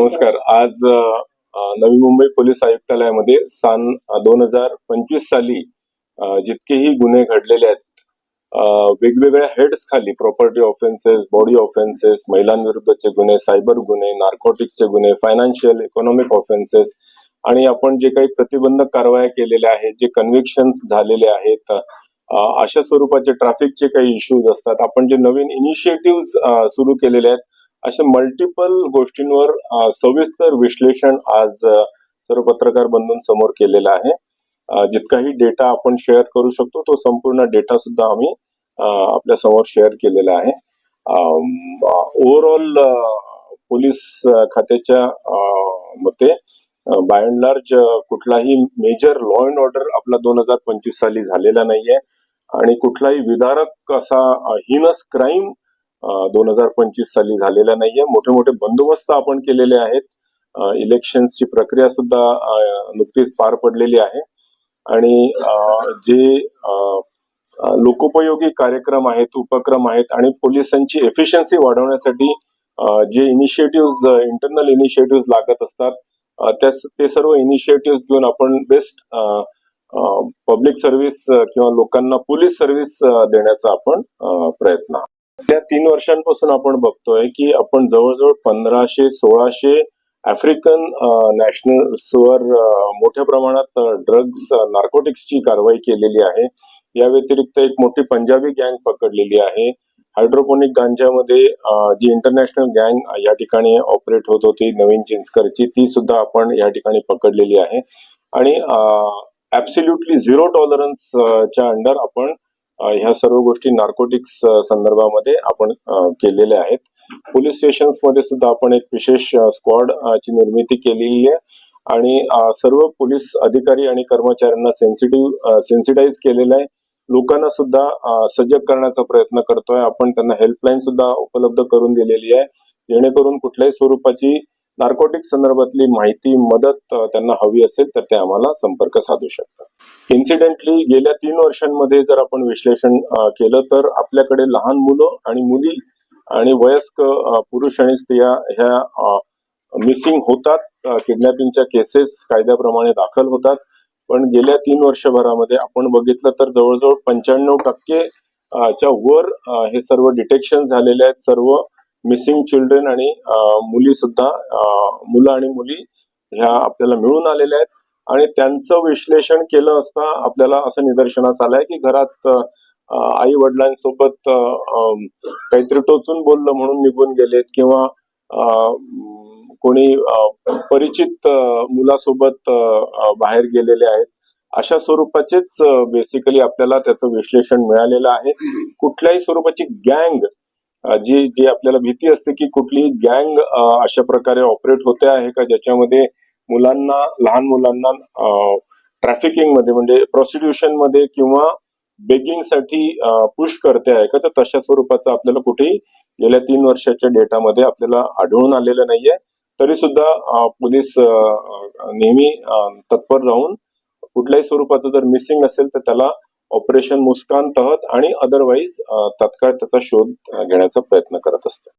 नमस्कार. आज नवी मुंबई पोलीस आयुक्तालयामध्ये सन 2025 साली जितकेही गुन्हे घडलेले आहेत, वेगवेगळ्या हेड्स खाली प्रॉपर्टी ऑफेन्सेस, बॉडी ऑफेन्सेस, महिलांविरुद्धचे गुन्हे, सायबर गुन्हे, नार्कोटिक्सचे गुन्हे, फायनान्शियल इकॉनॉमिक ऑफेन्सेस आणि आपण जे काही प्रतिबंधक कारवाया केलेल्या आहेत, जे कन्व्हिक्शन्स झालेले आहेत, अशा स्वरूपाचे ट्रॅफिकचे काही इश्यूज असतात, आपण जे नवीन इनिशिएटिव्ह सुरू केलेले आहेत, अशा मल्टिपल गोष्टींवर सविस्तर विश्लेषण आज सर्व पत्रकार बंधूं समोर केलेला आहे. जितकाही डेटा आपण शेअर करू शकतो तो संपूर्ण डेटा सुद्धा आम्ही आपल्या समोर शेअर केलेला आहे. ओव्हरऑल पोलीस खात्याच्या मते बाय अँड लार्ज कुठलाही मेजर लॉ अँड ऑर्डर आपला 2025 साली झालेला नाहीये आणि कुठलाही विदारक असा हिनस क्राईम 2025 साली झालेला नाहीये. मोठे मोठे बंदोबस्त आपण केलेले आहेत. इलेक्शन्सची प्रक्रिया सुद्धा नुकतीच पार पडलेली आहे आणि जे लोकोपयोगी कार्यक्रम आहेत, उपक्रम आहेत आणि पोलिसांची एफिशियन्सी वाढवण्यासाठी जे इनिशिएटिव्ह इंटरनल इनिशिएटिव्ह लागत असतात ते सर्व इनिशिएटिव्ह घेऊन आपण बेस्ट पब्लिक सर्व्हिस किंवा लोकांना पोलीस सर्व्हिस देण्याचा आपण प्रयत्न. त्या 3 वर्षांपासून आपण बघतोय की आपण जवळजवळ 1500-1600 आफ्रिकन नॅशनल्सवर मोठ्या प्रमाणात ड्रग्ज नार्कोटिक्सची कारवाई केलेली आहे. या व्यतिरिक्त एक मोठी पंजाबी गँग पकडलेली आहे. हायड्रोपोनिक गांजामध्ये जी इंटरनॅशनल गँग या ठिकाणी ऑपरेट होत होती नवीन चिंचकरची, ती सुद्धा आपण या ठिकाणी पकडलेली आहे आणि ऍब्सोल्युटली झिरो टॉलरन्सच्या अंडर आपण ह्या सर्व गोष्टी नार्कोटिक्स संदर्भामध्ये आपण केलेल्या आहेत. पोलीस स्टेशन्स मध्ये सुद्धा आपण एक विशेष स्क्वॉड ची निर्मिती केलेली आहे आणि सर्व पोलीस अधिकारी आणि कर्मचाऱ्यांना सेन्सिटाईज केलेलं आहे. लोकांना सुद्धा सजग करण्याचा प्रयत्न करतोय आपण. त्यांना हेल्पलाईन सुद्धा उपलब्ध करून दिलेली आहे जेणेकरून कुठल्याही स्वरूपाची नार्कोटिक्स संदर्भातली माहिती, मदत त्यांना हवी असेल तर ते आम्हाला संपर्क साधू शकतात. इन्सिडेंटली गेल्या 3 वर्षांमध्ये जर आपण विश्लेषण केलं तर आपल्याकडे लहान मुलं आणि मुली आणि वयस्क पुरुष आणि स्त्रिया ह्या मिसिंग होतात. किडनॅपिंगच्या केसेस कायद्याप्रमाणे दाखल होतात. पण गेल्या 3 वर्षभरामध्ये आपण बघितलं तर जवळजवळ 95% च्या वर हे सर्व डिटेक्शन झालेले आहेत. सर्व मिसिंग चिल्ड्रन आणि मुलं आणि मुली ह्या आपल्याला मिळून आलेल्या आहेत आणि त्यांचं विश्लेषण केलं असता आपल्याला असं निदर्शनास आलंय की घरात आई वडिलांसोबत काहीतरी टोचून बोललं म्हणून निघून गेलेत किंवा कोणी परिचित मुलासोबत बाहेर गेलेले आहेत. अशा स्वरूपाचेच बेसिकली आपल्याला त्याचं विश्लेषण मिळालेलं आहे. कुठल्याही स्वरूपाची गँग जी आपल्याला भीती असते की कुठली गँग अशा प्रकारे ऑपरेट होते आहे का ज्याच्यामध्ये लहान मुलांना ट्रॅफिकिंग मध्ये म्हणजे प्रॉस्टिट्यूशन मध्ये किंवा बेगिंग साठी पुश करते आहे का, तर तशा स्वरूपाचं आपल्याला कुठेही गेल्या 3 वर्षाच्या डेटामध्ये आपल्याला आढळून आलेलं नाहीये. तरी सुद्धा पोलीस नेहमी तत्पर राहून कुठल्याही स्वरूपाचं जर मिसिंग असेल तर त्याला ऑपरेशन मुस्कान तहत आणि अदरवाईज तत्काळ त्याचा शोध घेण्याचा प्रयत्न करत असतात.